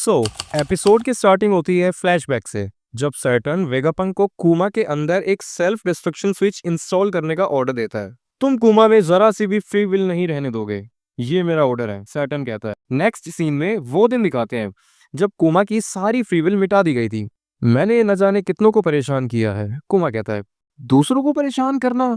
Episode की starting होती है फ्लैशबैक से, जब सैटर्न वेगापंक को कुमा के अंदर एक सेल्फ डिस्ट्रक्शन स्विच इंस्टॉल करने का ऑर्डर देता है। तुम कुमा में जरा सी भी फ्री विल नहीं रहने दोगे, ये मेरा ऑर्डर है, सैटर्न कहता है। नेक्स्ट सीन में वो दिन दिखाते हैं जब कुमा की सारी फ्री विल मिटा दी गई थी। मैंने न जाने कितनों को परेशान किया है, कुमा कहता है। दूसरों को परेशान करना?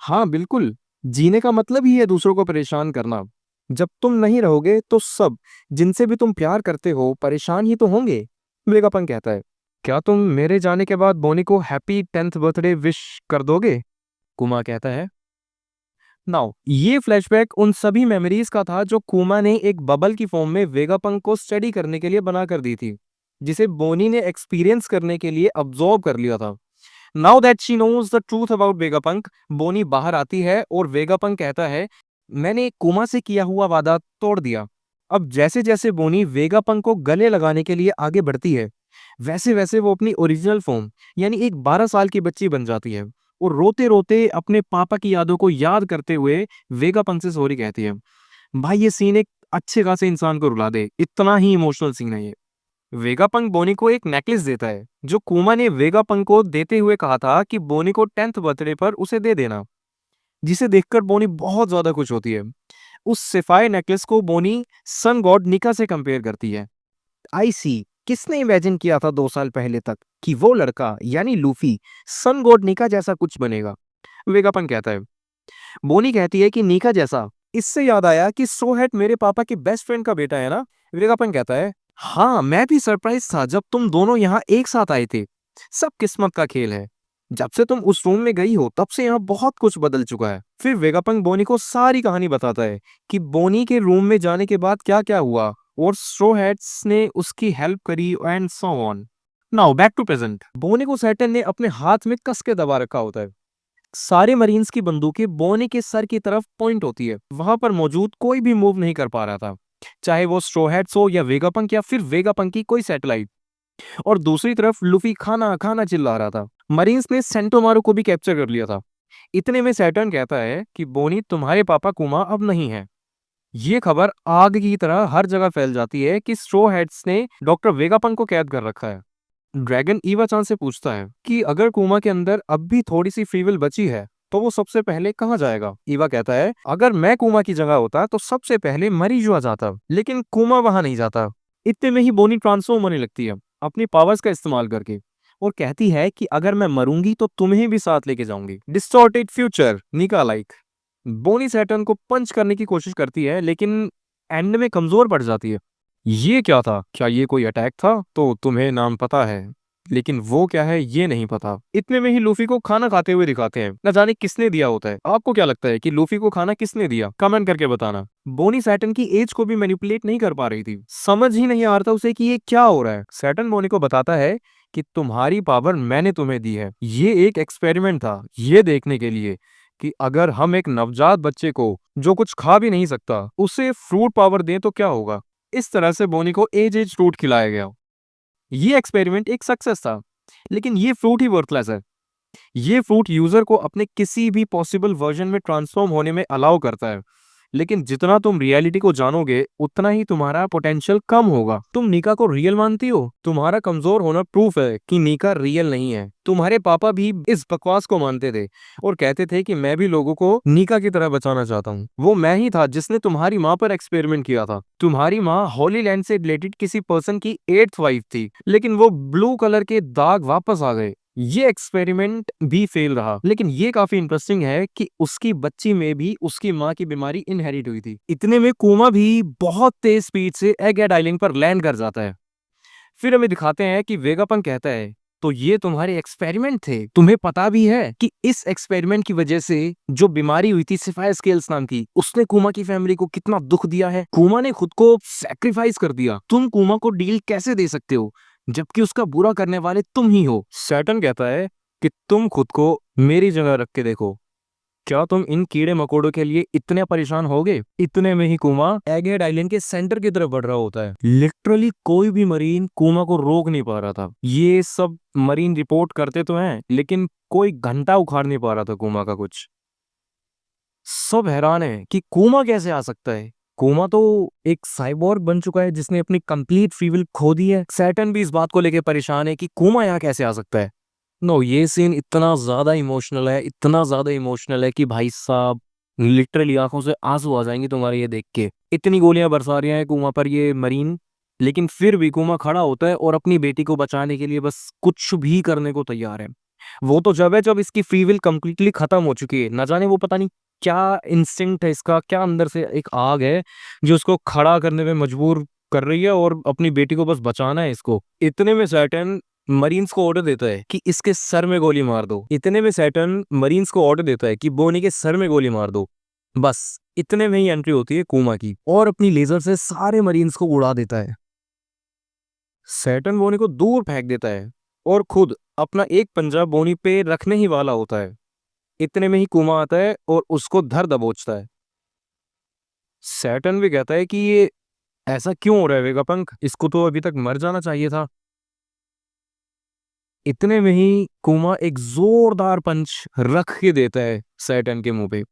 हाँ बिल्कुल, जीने का मतलब ही है दूसरों को परेशान करना। जब तुम नहीं रहोगे तो सब जिनसे भी तुम प्यार करते हो परेशान ही तो होंगे, वेगापन कहता है। क्या तुम मेरे जाने के बाद बोनी को हैप्पी 10th बर्थडे विश कर दोगे? कुमा कहता है। नाउ ये फ्लैशबैक उन सभी मेमोरीज का था जो कुमा ने एक बबल की फॉर्म में वेगापंक को स्टडी करने के लिए बना कर दी थी, जिसे बोनी ने एक्सपीरियंस करने के लिए अब्सॉर्ब कर लिया था। Now that she knows the truth about Vegapunk, Bonney बाहर आती है और वेगापंक कहता है, मैंने कुमा से किया हुआ वादा तोड़ दिया। अब जैसे जैसे बोनी वेगापंक को गले लगाने के लिए आगे बढ़ती है, वैसे वैसे वो अपनी ओरिजिनल फॉर्म यानी एक 12 साल की बच्ची बन जाती है और रोते रोते अपने पापा की यादों को याद करते हुए वेगापंक से सॉरी कहती है। भाई ये सीन एक अच्छे खासे इंसान को रुला दे, इतना ही इमोशनल सीन है ये। वेगापंक बोनी को एक नेकलेस देता है जो कुमा ने वेगापंक को देते हुए कहा था कि बोनी को 10th बर्थडे पर उसे दे देना, जिसे देखकर बोनी बहुत ज्यादा खुश होती है। उस सिफायर नेकलेस को बोनी सन गॉड निका से कंपेयर करती है। आई सी, किसने इमेजिन किया था 2 साल पहले तक कि वो लड़का यानी लूफी सन गॉड निका जैसा कुछ बनेगा? वेगापन कहता है। बोनी कहती है कि निका जैसा? इससे याद आया कि सोहेट मेरे पापा के बेस्ट फ्रेंड का बेटा है ना? वेगापन कहता है, हाँ मैं भी सरप्राइज था जब तुम दोनों यहाँ एक साथ आए थे। सब किस्मत का खेल है। जब से तुम उस रूम में गई हो तब से यहाँ बहुत कुछ बदल चुका है। फिर वेगापंक बोनी को सारी कहानी बताता है कि बोनी के रूम में जाने के बाद क्या क्या हुआ और स्ट्रो हैट्स ने उसकी हेल्प करी and so on. Now back to present. Bonney को सैटन ने अपने हाथ में कस के दबा रखा होता है। सारे मरीन्स की बंदूकें बोनी के सर की तरफ पॉइंट होती है। वहां पर मौजूद कोई भी मूव नहीं कर पा रहा था, चाहे वो स्ट्रो हैट्स हो या वेगापंक या फिर वेगापंक की कोई सैटेलाइट। और दूसरी तरफ लूफी खाना खाना चिल्ला रहा था। मरीन्स ने सेंटोमारो को भी कैप्चर कर लिया था। इतने में सैटर्न कहता है कि बोनी तुम्हारे पापा कुमा अब नहीं है। ये खबर आग की तरह हर जगह फैल जाती है कि स्ट्रो हेड्स ने डॉक्टर वेगापंक को कैद कर रखा है। ड्रैगन ईवा चान से पूछता है कि अगर कुमा के अंदर अब भी थोड़ी सी फ्री विल बची है तो वो सबसे पहले कहाँ जाएगा? ईवा कहता है, अगर मैं कुमा की जगह होता तो सबसे पहले मरीजुआ जाता, लेकिन कुमा वहां नहीं जाता। इतने में ही बोनी ट्रांसफॉर्म होने लगती है अपनी पावर्स का इस्तेमाल करके और कहती है कि अगर मैं मरूंगी तो तुम्हें भी साथ लेके जाऊंगी। डिस्टॉर्टेड फ्यूचर निका लाइक। बोनी सैटर्न को पंच करने की कोशिश करती है लेकिन एंड में कमजोर पड़ जाती है। ये क्या था? क्या ये कोई अटैक था? तो तुम्हें नाम पता है, लेकिन वो क्या है ये नहीं पता। इतने में ही लूफी को खाना खाते हुए दिखाते हैं। न जाने किसने दिया होता है। आपको क्या लगता है कि लूफी को खाना किसने दिया? कमेंट करके बताना। बोनी सैटर्न की एज को भी मैनिपुलेट नहीं कर पा रही थी। समझ ही नहीं आ रहा था उसे कि ये क्या हो रहा है। सैटर्न बोनी को बताता है कि तुम्हारी पावर मैंने तुम्हें दी है। ये एक एक्सपेरिमेंट था, ये देखने के लिए कि अगर हम एक नवजात बच्चे को जो कुछ खा भी नहीं सकता उसे फ्रूट पावर दें तो क्या होगा। इस तरह से बोनी को एज फ्रूट खिलाया गया। ये एक्सपेरिमेंट एक सक्सेस था, लेकिन ये फ्रूट ही वर्थलेस है। ये फ्रूट यूजर को अपने किसी भी पॉसिबल वर्जन में ट्रांसफॉर्म होने में अलाउ करता है, लेकिन जितना तुम रियलिटी को जानोगे उतना ही तुम्हारा पोटेंशियल कम होगा। तुम नीका को रियल मानती हो? तुम्हारा कमजोर होना प्रूफ है कि नीका रियल नहीं है। तुम्हारे पापा भी इस बकवास को मानते थे और कहते थे कि मैं भी लोगों को नीका की तरह बचाना चाहता हूँ। वो मैं ही था जिसने तुम्हारी माँ पर एक्सपेरिमेंट किया था। तुम्हारी माँ होली लैंड से रिलेटेड किसी पर्सन की 8th वाइफ थी, लेकिन वो ब्लू कलर के दाग वापस आ गए। ये एक्सपेरिमेंट भी फेल रहा, लेकिन ये काफी इंटरेस्टिंग है कि उसकी बच्ची में भी उसकी माँ की बीमारी इनहेरिट हुई थी। इतने में कुमा भी बहुत तेज स्पीड से एगेड आइलैंड पर लैंड कर जाता है। फिर हमें दिखाते हैं कि वेगापंक कहता है, तो ये तुम्हारे एक्सपेरिमेंट थे? तुम्हें पता भी है कि इस एक्सपेरिमेंट की वजह से जो बीमारी हुई थी सिफायर स्केल्स नाम की, उसने कुमा की फैमिली को कितना दुख दिया है। कुमा ने खुद को सैक्रिफाइस कर दिया। तुम कुमा को डील कैसे दे सकते हो जबकि उसका बुरा करने वाले तुम ही हो? सैटर्न कहता है कि तुम खुद को मेरी जगह रख के देखो। क्या तुम इन कीड़े मकोड़ों के लिए इतने परेशान होगे? इतने में ही कुमा एगहेड आइलैंड के सेंटर की तरफ बढ़ रहा होता है। लिटरली कोई भी मरीन कुमा को रोक नहीं पा रहा था। ये सब मरीन रिपोर्ट करते तो हैं, लेकिन कोई घंटा उखाड़ नहीं पा रहा था कुमा का कुछ। सब हैरान है कि कुमा कैसे आ सकता है। कोमा तो एक साइबोर्ग बन चुका है जिसने अपनी कंप्लीट फ्री विल खो दी है। सैटर्न भी इस बात को लेकर परेशान है कि कोमा यहाँ कैसे आ सकता है। नो, ये सीन इतना ज्यादा इमोशनल है, इतना ज्यादा इमोशनल है कि भाई साहब लिटरली आंखों से आंसू आ जाएंगे तुम्हारे ये देख के। इतनी गोलियां बरसा रही हैं कुमा पर ये मरीन, लेकिन फिर भी कुमा खड़ा होता है और अपनी बेटी को बचाने के लिए बस कुछ भी करने को तैयार है। वो तो जब है जब इसकी फ्री विल कंप्लीटली खत्म हो चुकी है। न जाने वो पता नहीं क्या इंस्टिंक्ट है इसका, क्या अंदर से एक आग है जो उसको खड़ा करने में मजबूर कर रही है और अपनी बेटी को बस बचाना है इसको। इतने में सैटर्न मरीन्स को ऑर्डर देता है कि इसके सर में गोली मार दो। इतने में सैटर्न मरीन्स को ऑर्डर देता है कि बोनी के सर में गोली मार दो। बस इतने में ही एंट्री होती है कुमा की और अपनी लेजर से सारे मरीन्स को उड़ा देता है। सैटर्न बोनी को दूर फेंक देता है और खुद अपना एक पंजा बोनी पे रखने ही वाला होता है। इतने में ही कुमा आता है और उसको धर दबोचता है। सैटर्न भी कहता है कि ये ऐसा क्यों हो रहा है वेगापंक, इसको तो अभी तक मर जाना चाहिए था। इतने में ही कुमा एक जोरदार पंच रख के देता है सैटर्न के मुंह पे।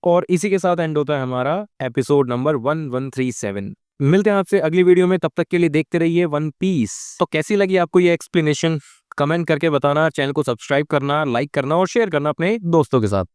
और इसी के साथ एंड होता है हमारा एपिसोड नंबर 1137। मिलते हैं आपसे अगली वीडियो में, तब तक के लिए देखते रहिए वन पीस। तो कैसी लगी आपको ये एक्सप्लेनेशन, कमेंट करके बताना। चैनल को सब्सक्राइब करना, लाइक करना और शेयर करना अपने दोस्तों के साथ।